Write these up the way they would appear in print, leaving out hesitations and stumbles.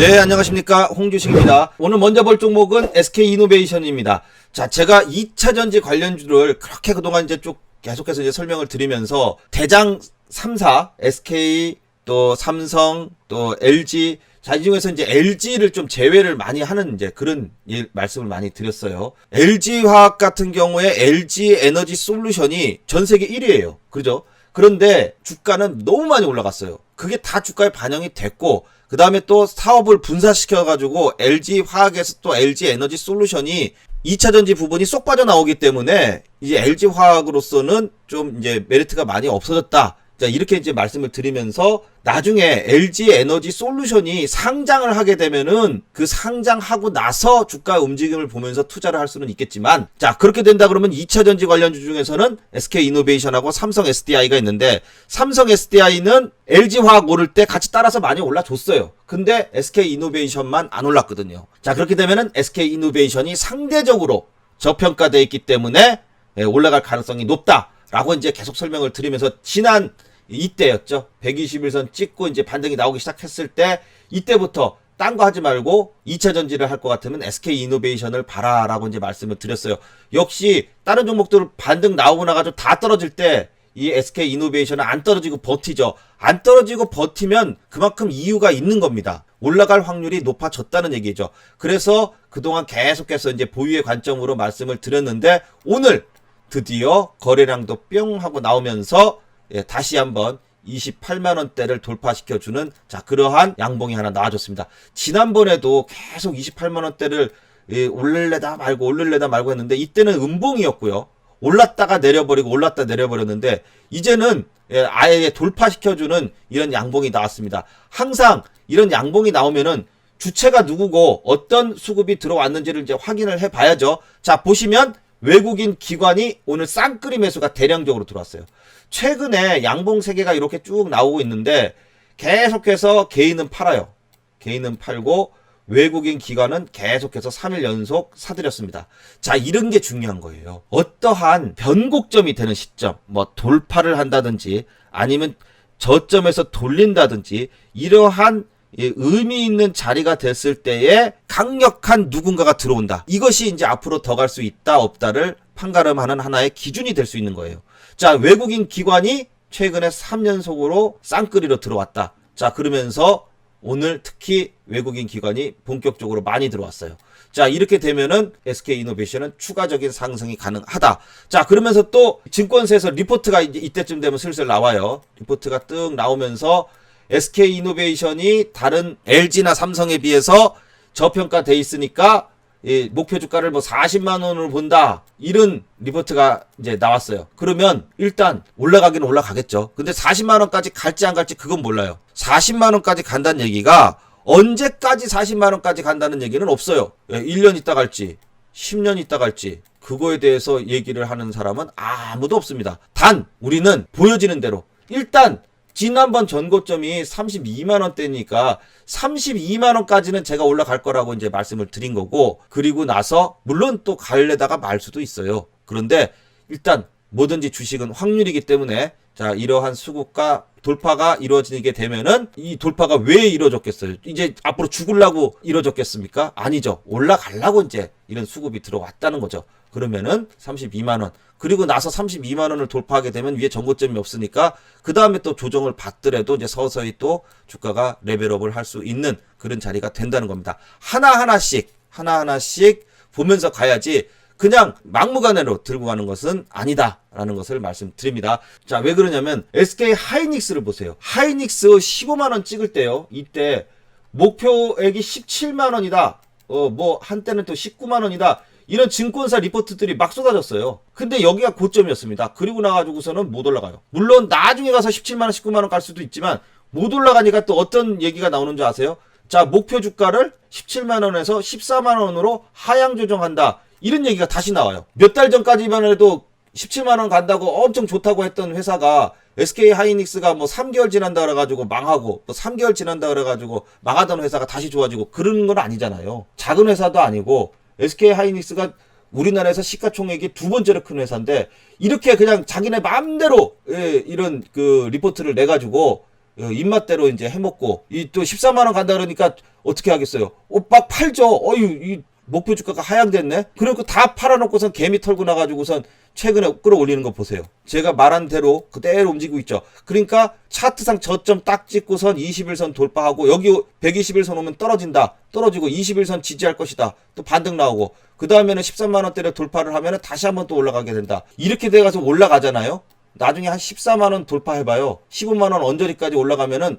네, 안녕하십니까, 홍주식입니다. 오늘 먼저 볼 종목은 SK이노베이션입니다. 자, 제가 2차전지 관련주를 그렇게 그동안 이제 쭉 계속해서 이제 설명을 드리면서 대장 3사, SK, 또 삼성, 또 LG, 자, 이 중에서 이제 LG를 좀 제외를 많이 하는 이제 그런 말씀을 많이 드렸어요. LG화학 같은 경우에 LG 에너지 솔루션이 전 세계 1위예요. 그죠? 그런데 주가는 너무 많이 올라갔어요. 그게 다 주가에 반영이 됐고, 그 다음에 또 사업을 분사시켜가지고 LG화학에서 또 LG 에너지 솔루션이 2차전지 부분이 쏙 빠져나오기 때문에 이제 LG화학으로서는 좀 이제 메리트가 많이 없어졌다. 자, 이렇게 이제 말씀을 드리면서 나중에 LG 에너지 솔루션이 상장을 하게 되면은 그 상장하고 나서 주가 움직임을 보면서 투자를 할 수는 있겠지만, 자, 그렇게 된다 그러면 2차 전지 관련주 중에서는 SK 이노베이션하고 삼성 SDI가 있는데, 삼성 SDI는 LG 화학 오를 때 같이 따라서 많이 올라줬어요. 근데 SK 이노베이션만 안 올랐거든요. 자, 그렇게 되면은 SK 이노베이션이 상대적으로 저평가되어 있기 때문에 올라갈 가능성이 높다라고 이제 계속 설명을 드리면서 지난 이때였죠. 121선 찍고 이제 반등이 나오기 시작했을 때 이때부터 딴 거 하지 말고 2차 전지를 할 것 같으면 SK 이노베이션을 봐라라고 이제 말씀을 드렸어요. 역시 다른 종목들 반등 나오고 나가지고 다 떨어질 때 이 SK 이노베이션은 안 떨어지고 버티죠. 안 떨어지고 버티면 그만큼 이유가 있는 겁니다. 올라갈 확률이 높아졌다는 얘기죠. 그래서 그동안 계속해서 이제 보유의 관점으로 말씀을 드렸는데, 오늘 드디어 거래량도 뿅 하고 나오면서 다시 한번 28만원대를 돌파시켜주는, 자, 그러한 양봉이 하나 나와줬습니다. 지난번에도 계속 28만원대를 올릴래다 말고 했는데, 이때는 음봉이었고요. 올랐다가 내려버리고 올랐다 내려버렸는데, 이제는 아예 돌파시켜주는 이런 양봉이 나왔습니다. 항상 이런 양봉이 나오면은 주체가 누구고 어떤 수급이 들어왔는지를 이제 확인을 해봐야죠. 자, 보시면 외국인 기관이 오늘 쌍끌이 매수가 대량적으로 들어왔어요. 최근에 양봉 3개가 이렇게 쭉 나오고 있는데 계속해서 개인은 팔아요. 개인은 팔고 외국인 기관은 계속해서 3일 연속 사들였습니다. 자, 이런 게 중요한 거예요. 어떠한 변곡점이 되는 시점, 뭐 돌파를 한다든지 아니면 저점에서 돌린다든지 이러한 의미 있는 자리가 됐을 때에 강력한 누군가가 들어온다. 이것이 이제 앞으로 더 갈 수 있다 없다를 판가름하는 하나의 기준이 될 수 있는 거예요. 자, 외국인 기관이 최근에 3연속으로 쌍끌이로 들어왔다. 자, 그러면서 오늘 특히 외국인 기관이 본격적으로 많이 들어왔어요. 자, 이렇게 되면은 SK 이노베이션은 추가적인 상승이 가능하다. 자, 그러면서 또 증권사에서 리포트가 이제 이때쯤 되면 슬슬 나와요. 리포트가 뜩 나오면서 SK 이노베이션이 다른 LG나 삼성에 비해서 저평가돼 있으니까 목표 주가를 뭐 40만 원으로 본다, 이런 리포트가 이제 나왔어요. 그러면 일단 올라가기는 올라가겠죠. 근데 40만 원까지 갈지 안 갈지 그건 몰라요. 40만 원까지 간다는 얘기가 언제까지 40만 원까지 간다는 얘기는 없어요. 1년 있다 갈지 10년 있다 갈지 그거에 대해서 얘기를 하는 사람은 아무도 없습니다. 단 우리는 보여지는 대로 일단 지난번 전고점이 32만원대니까 32만원까지는 제가 올라갈 거라고 이제 말씀을 드린 거고, 그리고 나서 물론 또 가려다가 말 수도 있어요. 그런데 일단 뭐든지 주식은 확률이기 때문에, 자, 이러한 수급과 돌파가 이루어지게 되면은 이 돌파가 왜 이루어졌겠어요? 이제 앞으로 죽으려고 이루어졌겠습니까? 아니죠. 올라가려고 이제 이런 수급이 들어왔다는 거죠. 그러면은 32만원, 그리고 나서 32만원을 돌파하게 되면 위에 전고점이 없으니까 그 다음에 또 조정을 받더라도 이제 서서히 또 주가가 레벨업을 할 수 있는 그런 자리가 된다는 겁니다. 하나하나씩 보면서 가야지 그냥 막무가내로 들고 가는 것은 아니다라는 것을 말씀드립니다. 자, 왜 그러냐면 SK 하이닉스를 보세요. 하이닉스 15만원 찍을 때요, 이때 목표액이 17만원이다. 뭐 한때는 또 19만원이다. 이런 증권사 리포트들이 막 쏟아졌어요. 근데 여기가 고점이었습니다. 그리고 나가지고서는 못 올라가요. 물론 나중에 가서 17만원, 19만원 갈 수도 있지만 못 올라가니까 또 어떤 얘기가 나오는 줄 아세요? 자, 목표 주가를 17만원에서 14만원으로 하향 조정한다. 이런 얘기가 다시 나와요. 몇 달 전까지만 해도 17만원 간다고 엄청 좋다고 했던 회사가 SK 하이닉스가 뭐 3개월 지난다 그래가지고 망하고, 또 3개월 지난다 그래가지고 망하던 회사가 다시 좋아지고 그런 건 아니잖아요. 작은 회사도 아니고 SK 하이닉스가 우리나라에서 시가총액이 2번째로 큰 회사인데 이렇게 그냥 자기네 마음대로 이런 그 리포트를 내가지고 입맛대로 이제 해먹고 이 또 14만 원 간다 그러니까 어떻게 하겠어요? 막 팔죠. 이 목표 주가가 하향됐네. 그리고 다 팔아놓고선 개미 털고 나가지고선 최근에 끌어올리는 거 보세요. 제가 말한 대로 그대로 움직이고 있죠. 그러니까 차트상 저점 딱 찍고선 21선 돌파하고 여기 121선 오면 떨어진다. 떨어지고 21선 지지할 것이다. 또 반등 나오고 그 다음에는 13만 원대를 돌파를 하면은 다시 한번 또 올라가게 된다. 이렇게 돼가서 올라가잖아요. 나중에 한 14만 원 돌파해봐요. 15만 원 언저리까지 올라가면은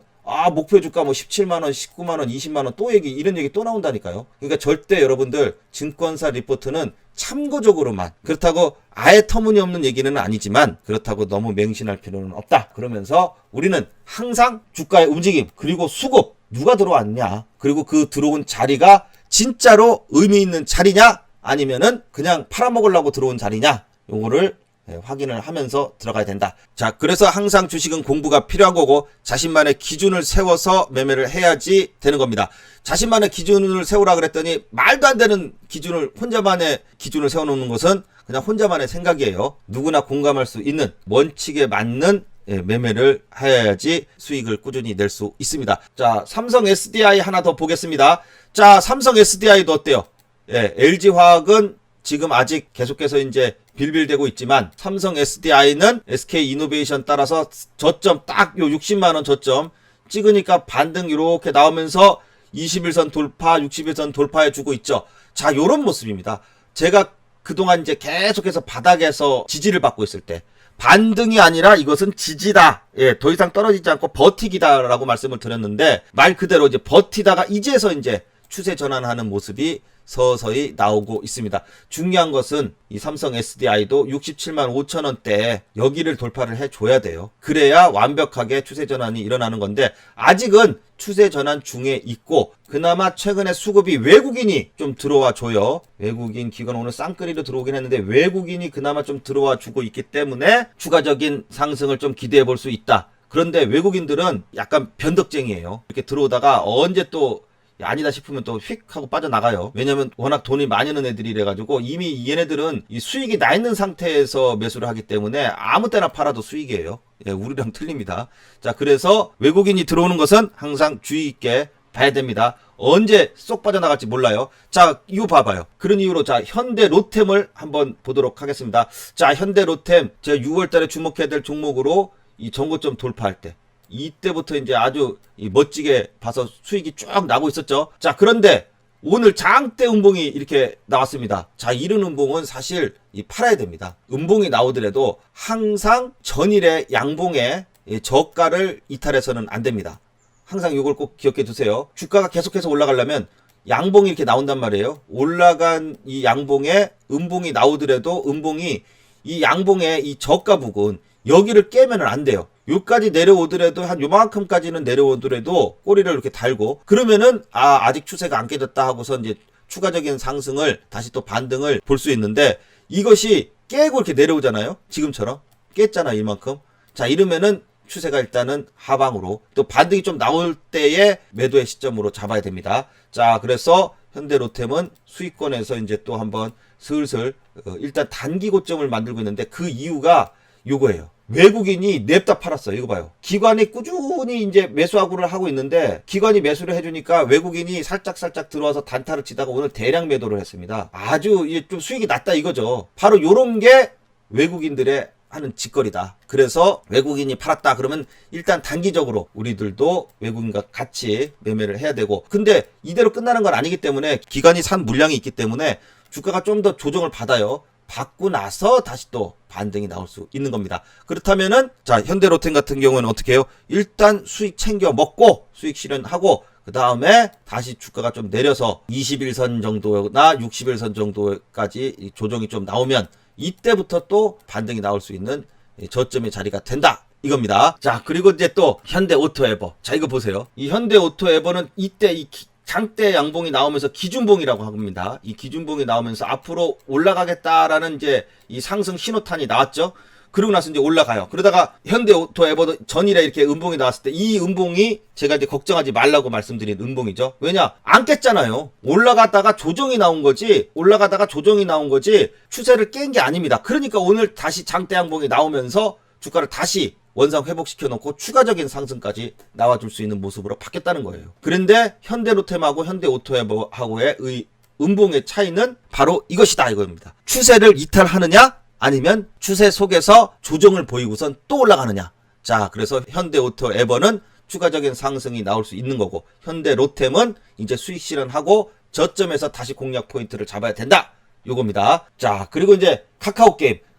목표 주가 뭐 17만 원, 19만 원, 20만 원 또 이런 얘기 또 나온다니까요. 그러니까 절대 여러분들 증권사 리포트는 참고적으로만, 그렇다고 아예 터무니없는 얘기는 아니지만 그렇다고 너무 맹신할 필요는 없다. 그러면서 우리는 항상 주가의 움직임 그리고 수급 누가 들어왔냐, 그리고 그 들어온 자리가 진짜로 의미 있는 자리냐 아니면은 그냥 팔아먹으려고 들어온 자리냐, 요거를 확인을 하면서 들어가야 된다. 자, 그래서 항상 주식은 공부가 필요한 거고 자신만의 기준을 세워서 매매를 해야지 되는 겁니다. 자신만의 기준을 세우라 그랬더니 말도 안 되는 기준을, 혼자만의 기준을 세워놓는 것은 그냥 혼자만의 생각이에요. 누구나 공감할 수 있는 원칙에 맞는 매매를 해야지 수익을 꾸준히 낼 수 있습니다. 자, 삼성 SDI 하나 더 보겠습니다. 자, 삼성 SDI도 어때요? LG화학은 지금 아직 계속해서 이제 빌빌대고 있지만 삼성 SDI는 SK이노베이션 따라서 저점 딱 요 60만원 저점 찍으니까 반등 이렇게 나오면서 21선 돌파, 61선 돌파해 주고 있죠. 자, 요런 모습입니다. 제가 그동안 이제 계속해서 바닥에서 지지를 받고 있을 때 반등이 아니라 이것은 지지다. 더 이상 떨어지지 않고 버티기다라고 말씀을 드렸는데 말 그대로 이제 버티다가 이제서 이제 추세 전환하는 모습이 서서히 나오고 있습니다. 중요한 것은 이 삼성 SDI도 67만 5천 원대 여기를 돌파를 해줘야 돼요. 그래야 완벽하게 추세 전환이 일어나는 건데 아직은 추세 전환 중에 있고 그나마 최근에 수급이 외국인이 좀 들어와 줘요. 외국인 기관 오늘 쌍끌이로 들어오긴 했는데 외국인이 그나마 좀 들어와 주고 있기 때문에 추가적인 상승을 좀 기대해 볼 수 있다. 그런데 외국인들은 약간 변덕쟁이에요. 이렇게 들어오다가 언제 또 아니다 싶으면 또 휙 하고 빠져나가요. 왜냐면 워낙 돈이 많이 있는 애들이래 가지고 이미 얘네들은 이 수익이 나 있는 상태에서 매수를 하기 때문에 아무 때나 팔아도 수익이에요. 우리랑 틀립니다. 자, 그래서 외국인이 들어오는 것은 항상 주의 있게 봐야 됩니다. 언제 쏙 빠져나갈지 몰라요. 자, 이거 봐봐요. 그런 이유로 자, 현대 로템을 한번 보도록 하겠습니다. 자, 현대 로템 제가 6월 달에 주목해야 될 종목으로 이 전고점 돌파할 때 이때부터 이제 아주 멋지게 봐서 수익이 쭉 나고 있었죠. 자, 그런데 오늘 장대 음봉이 이렇게 나왔습니다. 자, 이런 음봉은 사실 팔아야 됩니다. 음봉이 나오더라도 항상 전일의 양봉의 저가를 이탈해서는 안 됩니다. 항상 이걸 꼭 기억해 두세요. 주가가 계속해서 올라가려면 양봉이 이렇게 나온단 말이에요. 올라간 이 양봉에 음봉이 나오더라도 음봉이 이 양봉의 이 저가 부근 여기를 깨면은 안 돼요. 요까지 내려오더라도 한 요만큼까지는 내려오더라도 꼬리를 이렇게 달고 그러면은 아직 추세가 안 깨졌다 하고서 이제 추가적인 상승을 다시 또 반등을 볼 수 있는데 이것이 깨고 이렇게 내려오잖아요. 지금처럼 깼잖아 이만큼. 자, 이러면은 추세가 일단은 하방으로 또 반등이 좀 나올 때의 매도의 시점으로 잡아야 됩니다. 자, 그래서 현대로템은 수익권에서 이제 또 한번 슬슬 일단 단기 고점을 만들고 있는데 그 이유가 요거예요. 외국인이 냅다 팔았어요. 이거 봐요. 기관이 꾸준히 이제 매수하고를 하고 있는데 기관이 매수를 해주니까 외국인이 살짝 들어와서 단타를 치다가 오늘 대량 매도를 했습니다. 아주 좀 수익이 났다 이거죠. 바로 요런 게 외국인들의 하는 짓거리다. 그래서 외국인이 팔았다 그러면 일단 단기적으로 우리들도 외국인과 같이 매매를 해야 되고 근데 이대로 끝나는 건 아니기 때문에 기관이 산 물량이 있기 때문에 주가가 좀 더 조정을 받아요. 받고 나서 다시 또 반등이 나올 수 있는 겁니다. 그렇다면은 자, 현대로템 같은 경우는 어떻게 해요? 일단 수익 챙겨 먹고 수익 실현하고 그 다음에 다시 주가가 좀 내려서 21선 정도나 61선 정도까지 조정이 좀 나오면 이때부터 또 반등이 나올 수 있는 저점의 자리가 된다 이겁니다. 자, 그리고 이제 또 현대오토에버. 자, 이거 보세요. 이 현대오토에버는 이때 이 장대 양봉이 나오면서 기준봉이라고 합니다. 이 기준봉이 나오면서 앞으로 올라가겠다라는 이제 이 상승 신호탄이 나왔죠. 그러고 나서 이제 올라가요. 그러다가 현대오토에버도 전일에 이렇게 음봉이 나왔을 때 이 음봉이 제가 이제 걱정하지 말라고 말씀드린 음봉이죠. 왜냐? 안 깼잖아요. 올라가다가 조정이 나온 거지. 추세를 깬 게 아닙니다. 그러니까 오늘 다시 장대 양봉이 나오면서 주가를 다시 원상 회복시켜 놓고 추가적인 상승까지 나와줄 수 있는 모습으로 바뀌었다는 거예요. 그런데 현대로템하고 현대오토하고의 음봉의 차이는 바로 이것이다 이겁니다. 추세를 이탈하느냐 아니면 추세 속에서 조정을 보이고선 또 올라가느냐. 자, 그래서 현대오토 에버는 추가적인 상승이 나올 수 있는 거고, 현대로템은 이제 수익 실현하고 저점에서 다시 공략 포인트를 잡아야 된다 요겁니다. 자, 그리고 이제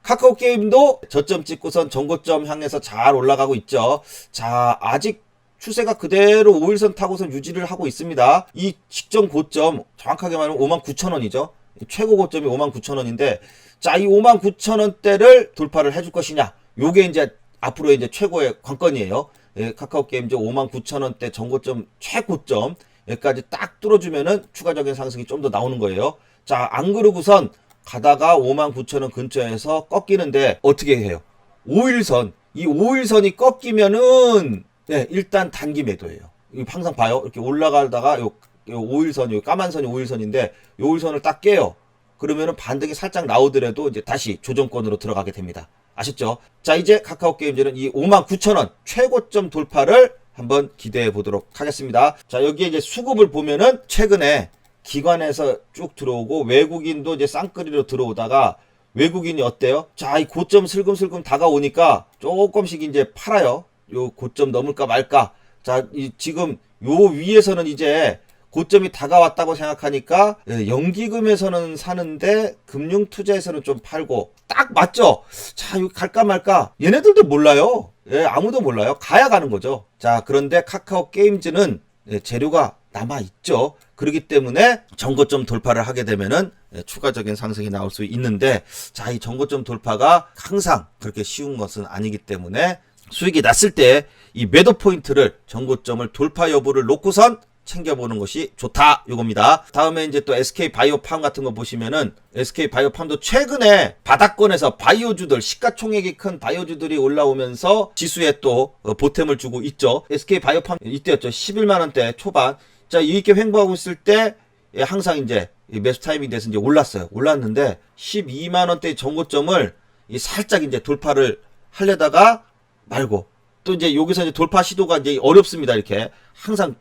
카카오게임도 저점 찍고선 전고점 향해서 잘 올라가고 있죠. 자, 아직 추세가 그대로 5일선 타고선 유지를 하고 있습니다. 이 직전 고점 정확하게 말하면 59,000원이죠. 최고 고점이 59,000원인데, 자, 이 59,000원대를 돌파를 해줄 것이냐, 요게 이제 앞으로의 이제 최고의 관건이에요. 예, 카카오게임 이제 59,000원대 전고점 최고점 여기까지 딱 뚫어주면은 추가적인 상승이 좀 더 나오는 거예요. 자, 안 그러고선 가다가 59,000원 근처에서 꺾이는데 어떻게 해요? 5일선, 이 5일선이 꺾이면은 네, 일단 단기 매도예요. 항상 봐요. 이렇게 올라가다가 요 5일선, 요 까만 선이 5일선인데 요 5일선을 딱 깨요. 그러면은 반등이 살짝 나오더라도 이제 다시 조정권으로 들어가게 됩니다. 아셨죠? 자, 이제 카카오게임즈는 이 59,000원 최고점 돌파를 한번 기대해 보도록 하겠습니다. 자, 여기에 이제 수급을 보면은 최근에 기관에서 쭉 들어오고 외국인도 이제 쌍끌이로 들어오다가 외국인이 어때요? 자, 이 고점 슬금슬금 다가오니까 조금씩 이제 팔아요. 요 고점 넘을까 말까. 자, 지금 요 위에서는 이제 고점이 다가왔다고 생각하니까 연기금에서는 사는데 금융투자에서는 좀 팔고 딱 맞죠? 자, 이거 갈까 말까? 얘네들도 몰라요. 예, 아무도 몰라요. 가야 가는 거죠. 자, 그런데 카카오게임즈는 재료가 남아있죠. 그렇기 때문에 전고점 돌파를 하게 되면은 추가적인 상승이 나올 수 있는데, 자, 이 전고점 돌파가 항상 그렇게 쉬운 것은 아니기 때문에 수익이 났을 때 이 매도 포인트를 전고점을 돌파 여부를 놓고선 챙겨보는 것이 좋다 요겁니다. 다음에 이제 또 SK바이오팜 같은 거 보시면은 SK바이오팜도 최근에 바닥권에서 바이오주들, 시가총액이 큰 바이오주들이 올라오면서 지수에 또 보탬을 주고 있죠. SK바이오팜 이때였죠. 11만원대 초반. 자, 이익에 횡보하고 있을 때 항상 이제 매수 타이밍이 돼서 이제 올랐어요. 올랐는데 12만원대 전고점을 살짝 이제 돌파를 하려다가 말고, 또 이제 여기서 이제 돌파 시도가 이제 어렵습니다. 이렇게 항상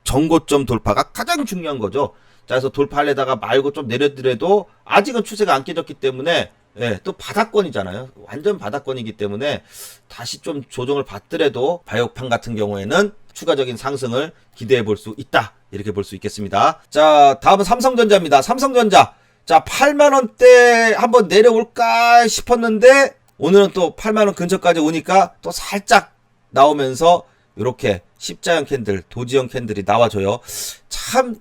전고점 돌파가 가장 중요한 거죠. 자, 그래서 돌파하려다가 말고 좀 내려더라도 아직은 추세가 안 깨졌기 때문에, 예, 또 바닥권이잖아요. 완전 바닥권이기 때문에 다시 좀 조정을 받더라도 바이오팜 같은 경우에는 추가적인 상승을 기대해 볼 수 있다. 이렇게 볼 수 있겠습니다. 자, 다음은 삼성전자입니다. 삼성전자. 자, 8만원대 한번 내려올까 싶었는데 오늘은 또 8만원 근처까지 오니까 또 살짝 나오면서 이렇게 십자형 캔들, 도지형 캔들이 나와줘요. 참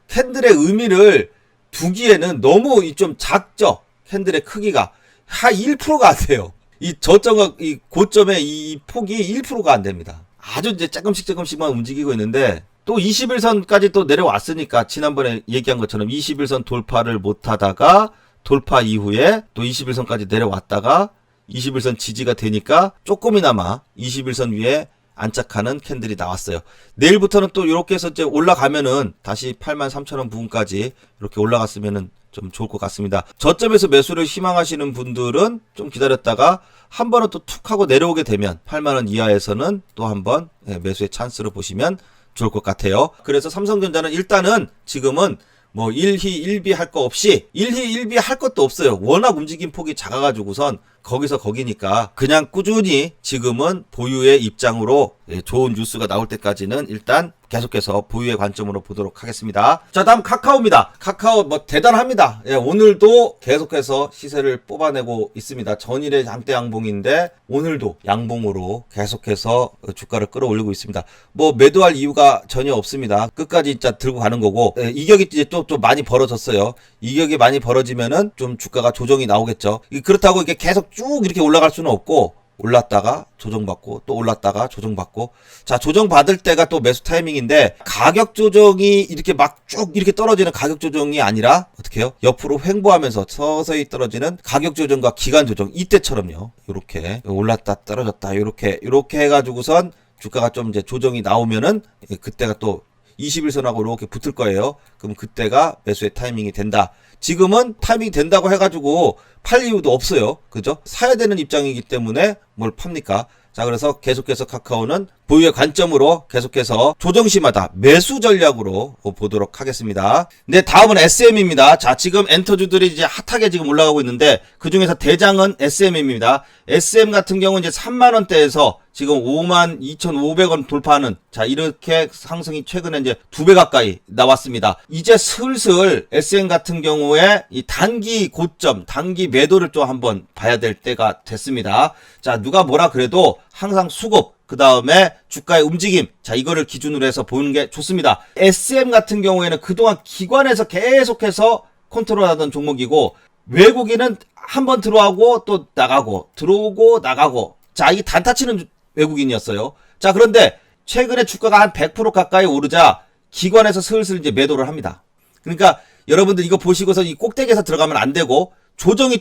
캔들의 의미를 두기에는 너무 좀 작죠. 캔들의 크기가 한 1%가 안 돼요. 이 저점과 이 고점의 이 폭이 1%가 안 됩니다. 아주 이제 조금씩만 움직이고 있는데, 또 21선까지 또 내려왔으니까 지난번에 얘기한 것처럼 21선 돌파를 못하다가 돌파 이후에 또 21선까지 내려왔다가 21선 지지가 되니까 조금이나마 21선 위에 안착하는 캔들이 나왔어요. 내일부터는 또 이렇게 해서 이제 올라가면은 다시 83,000원 부근까지 이렇게 올라갔으면은 좀 좋을 것 같습니다. 저점에서 매수를 희망하시는 분들은 좀 기다렸다가 한 번은 또 툭 하고 내려오게 되면 8만원 이하에서는 또 한번 매수의 찬스로 보시면 좋을 것 같아요. 그래서 삼성전자는 일단은 지금은 뭐 1희 1비 할 거 없이, 1희 1비 할 것도 없어요. 워낙 움직임 폭이 작아가지고선 거기서 거기니까 그냥 꾸준히 지금은 보유의 입장으로 좋은 뉴스가 나올 때까지는 일단 계속해서 보유의 관점으로 보도록 하겠습니다. 자, 다음 카카오입니다. 카카오 뭐 대단합니다. 예, 오늘도 계속해서 시세를 뽑아내고 있습니다. 전일의 장대 양봉인데 오늘도 양봉으로 계속해서 주가를 끌어올리고 있습니다. 뭐 매도할 이유가 전혀 없습니다. 끝까지 진짜 들고 가는 거고, 예, 이격이 이제 또 많이 벌어졌어요. 이격이 많이 벌어지면은 좀 주가가 조정이 나오겠죠. 그렇다고 이게 계속 쭉 이렇게 올라갈 수는 없고, 올랐다가 조정받고 또 올랐다가 조정받고. 자, 조정받을 때가 또 매수 타이밍인데, 가격 조정이 이렇게 막 쭉 이렇게 떨어지는 가격 조정이 아니라 어떻게 해요? 옆으로 횡보하면서 서서히 떨어지는 가격 조정과 기간 조정, 이때처럼요. 요렇게 올랐다 떨어졌다 요렇게 해가지고선 주가가 좀 이제 조정이 나오면은 그때가 또 21선하고 이렇게 붙을 거예요. 그럼 그때가 매수의 타이밍이 된다. 지금은 타이밍이 된다고 해가지고 팔 이유도 없어요. 그죠? 사야 되는 입장이기 때문에 뭘 팝니까? 자, 그래서 계속해서 카카오는 보유의 관점으로 계속해서 조정시마다 매수 전략으로 보도록 하겠습니다. 네, 다음은 SM입니다. 자, 지금 엔터주들이 이제 핫하게 지금 올라가고 있는데 그 중에서 대장은 SM입니다. SM 같은 경우는 이제 3만원대에서 지금 52,500원 돌파하는, 자, 이렇게 상승이 최근에 이제 2배 가까이 나왔습니다. 이제 슬슬 SM 같은 경우에 이 단기 고점, 단기 매도를 좀 한번 봐야 될 때가 됐습니다. 자, 누가 뭐라 그래도 항상 수급, 그 다음에 주가의 움직임, 자, 이거를 기준으로 해서 보는 게 좋습니다. SM 같은 경우에는 그동안 기관에서 계속해서 컨트롤하던 종목이고, 외국인은 한번 들어오고 또 나가고, 들어오고 나가고, 자, 이게 단타 치는 외국인이었어요. 자, 그런데 최근에 주가가 한 100% 가까이 오르자 기관에서 슬슬 이제 매도를 합니다. 그러니까 여러분들 이거 보시고서 이 꼭대기에서 들어가면 안 되고, 조정이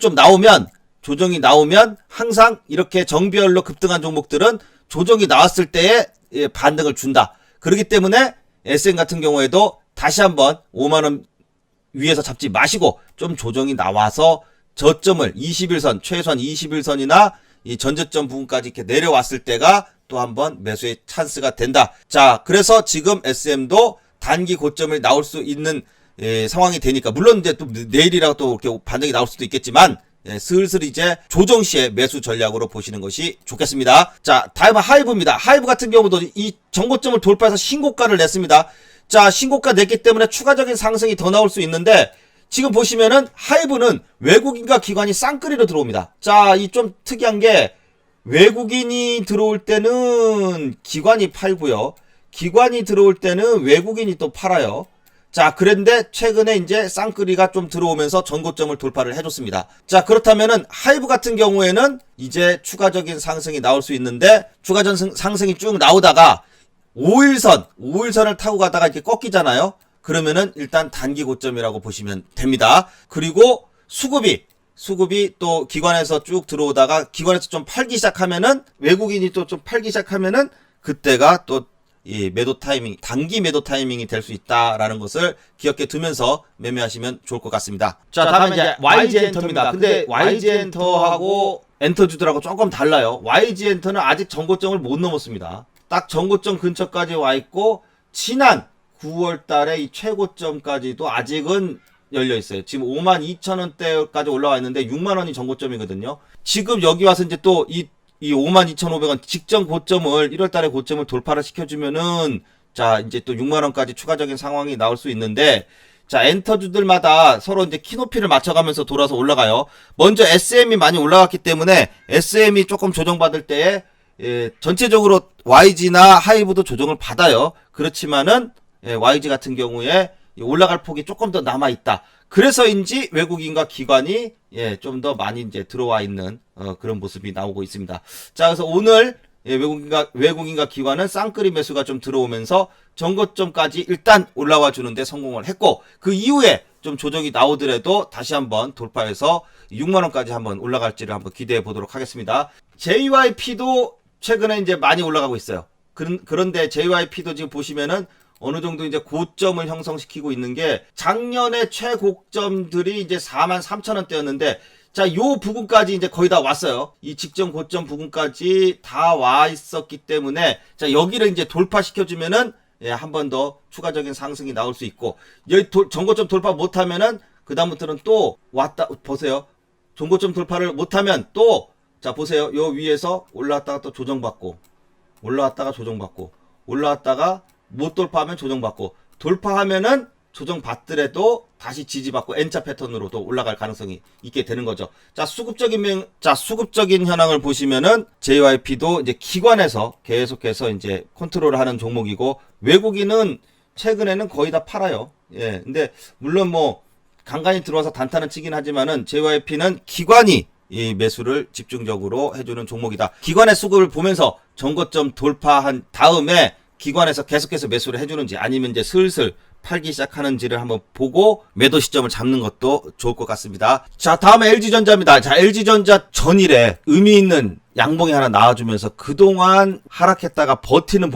나오면 항상 이렇게 정비열로 급등한 종목들은 조정이 나왔을 때에 반등을 준다. 그렇기 때문에 SM 같은 경우에도 다시 한번 5만원 위에서 잡지 마시고 좀 조정이 나와서 저점을 21선, 최소한 21선이나 이 전저점 부분까지 이렇게 내려왔을 때가 또 한번 매수의 찬스가 된다. 자, 그래서 지금 SM도 단기 고점을 나올 수 있는 상황이 되니까, 물론 이제 또 내일이라고 또 이렇게 반등이 나올 수도 있겠지만, 슬슬 이제 조정 시에 매수 전략으로 보시는 것이 좋겠습니다. 자, 다음은 하이브입니다. 하이브 같은 경우도 이 정고점을 돌파해서 신고가를 냈습니다. 자, 신고가 냈기 때문에 추가적인 상승이 더 나올 수 있는데, 지금 보시면은 하이브는 외국인과 기관이 쌍끌이로 들어옵니다. 자, 이 좀 특이한 게, 외국인이 들어올 때는 기관이 팔고요, 기관이 들어올 때는 외국인이 또 팔아요. 자, 그런데 최근에 이제 쌍끌이가 좀 들어오면서 전고점을 돌파를 해줬습니다. 자, 그렇다면은 하이브 같은 경우에는 이제 추가적인 상승이 나올 수 있는데, 추가적인 상승이 쭉 나오다가 5일선을 타고 가다가 이렇게 꺾이잖아요. 그러면은 일단 단기 고점이라고 보시면 됩니다. 그리고 수급이 또 기관에서 쭉 들어오다가 기관에서 좀 팔기 시작하면은, 외국인이 또 좀 팔기 시작하면은 그때가 또 이 매도 타이밍, 단기 매도 타이밍이 될 수 있다라는 것을 기억해 두면서 매매하시면 좋을 것 같습니다. 자, 다음에 이제 YG엔터입니다. 근데 YG엔터하고 엔터주들하고 조금 달라요. YG엔터는 아직 전고점을 못 넘었습니다. 딱 전고점 근처까지 와 있고, 지난 9월 달에 이 최고점까지도 아직은 열려 있어요. 지금 52,000원대까지 올라와 있는데 6만원이 전고점이거든요. 지금 여기 와서 이제 또 이 52,500원 직전 고점을, 1월 달에 고점을 돌파를 시켜주면은, 자, 이제 또 6만원까지 추가적인 상황이 나올 수 있는데, 자, 엔터주들마다 서로 이제 키높이를 맞춰가면서 돌아서 올라가요. 먼저 SM이 많이 올라갔기 때문에 SM이 조금 조정받을 때에, 전체적으로 YG나 하이브도 조정을 받아요. 그렇지만은, YG 같은 경우에 올라갈 폭이 조금 더 남아있다. 그래서인지 외국인과 기관이 좀 더 많이 이제 들어와 있는 그런 모습이 나오고 있습니다. 자, 그래서 오늘 외국인과 기관은 쌍끌이 매수가 좀 들어오면서 전고점까지 일단 올라와 주는데 성공을 했고, 그 이후에 좀 조정이 나오더라도 다시 한번 돌파해서 6만원까지 한번 올라갈지를 한번 기대해 보도록 하겠습니다. JYP도 최근에 이제 많이 올라가고 있어요. 그런데 JYP도 지금 보시면은 어느 정도 이제 고점을 형성시키고 있는 게, 작년에 최고점들이 이제 43,000원대였는데, 자, 요 부분까지 이제 거의 다 왔어요. 이 직전 고점 부분까지 다 와 있었기 때문에, 자, 여기를 이제 돌파시켜주면은, 한 번 더 추가적인 상승이 나올 수 있고, 여기 전고점 돌파 못하면은, 그다음부터는 또 왔다, 보세요. 전고점 돌파를 못하면 또, 자, 보세요. 요 위에서 올라왔다가 또 조정받고, 올라왔다가 조정받고, 올라왔다가 못 돌파하면 조정받고, 돌파하면은 조정받더라도 다시 지지받고 N자 패턴으로도 올라갈 가능성이 있게 되는 거죠. 자, 수급적인 현황을 보시면은 JYP도 이제 기관에서 계속해서 이제 컨트롤을 하는 종목이고, 외국인은 최근에는 거의 다 팔아요. 근데 물론 뭐 간간히 들어와서 단타는 치긴 하지만은 JYP는 기관이 이 매수를 집중적으로 해주는 종목이다. 기관의 수급을 보면서 전고점 돌파한 다음에 기관에서 계속해서 매수를 해주는지, 아니면 이제 슬슬 팔기 시작하는지를 한번 보고 매도 시점을 잡는 것도 좋을 것 같습니다. 자, 다음에 LG전자입니다. 자, LG전자 전일에 의미 있는 양봉이 하나 나와주면서 그동안 하락했다가 버티는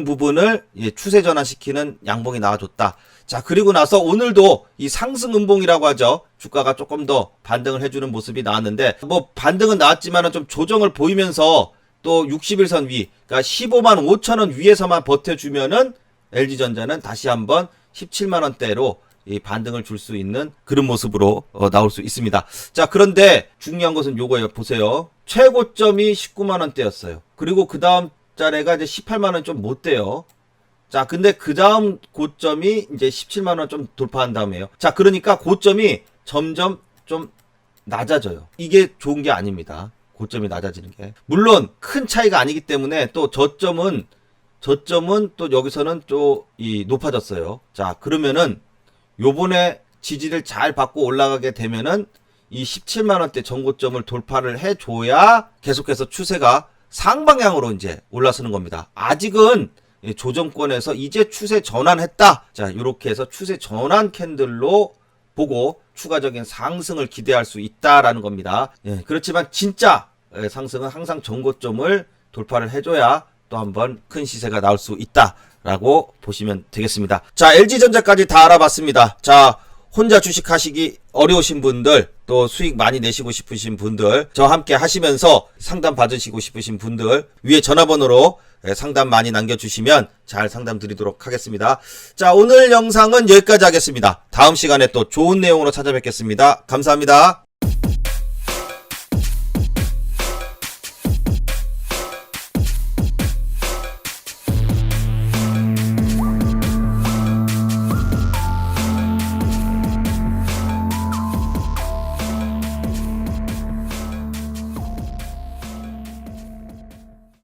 부분을 추세 전환시키는 양봉이 나와줬다. 자, 그리고 나서 오늘도 이 상승 음봉이라고 하죠. 주가가 조금 더 반등을 해주는 모습이 나왔는데, 뭐 반등은 나왔지만은 좀 조정을 보이면서 또 60일선 위, 그러니까 15만 5천 원 위에서만 버텨주면은 LG전자는 다시 한번 17만 원대로 이 반등을 줄 수 있는 그런 모습으로 나올 수 있습니다. 자, 그런데 중요한 것은 요거예요. 보세요. 최고점이 19만 원대였어요. 그리고 그 다음 자리가 이제 18만 원 좀 못 돼요. 자, 근데 그 다음 고점이 이제 17만 원 좀 돌파한 다음에요. 자, 그러니까 고점이 점점 좀 낮아져요. 이게 좋은 게 아닙니다. 고점이 낮아지는 게. 물론 큰 차이가 아니기 때문에 또 저점은 또 여기서는 또 이 높아졌어요. 자, 그러면은 요번에 지지를 잘 받고 올라가게 되면은 이 17만 원대 전고점을 돌파를 해줘야 계속해서 추세가 상방향으로 이제 올라서는 겁니다. 아직은 조정권에서 이제 추세 전환했다. 자, 이렇게 해서 추세 전환 캔들로 보고 추가적인 상승을 기대할 수 있다라는 겁니다. 예, 그렇지만 진짜 상승은 항상 전고점을 돌파를 해줘야 또 한번 큰 시세가 나올 수 있다라고 보시면 되겠습니다. 자, LG전자까지 다 알아봤습니다. 자, 혼자 주식하시기 어려우신 분들, 또 수익 많이 내시고 싶으신 분들, 저와 함께 하시면서 상담 받으시고 싶으신 분들, 위에 전화번호로 상담 많이 남겨주시면 잘 상담 드리도록 하겠습니다. 자, 오늘 영상은 여기까지 하겠습니다. 다음 시간에 또 좋은 내용으로 찾아뵙겠습니다. 감사합니다.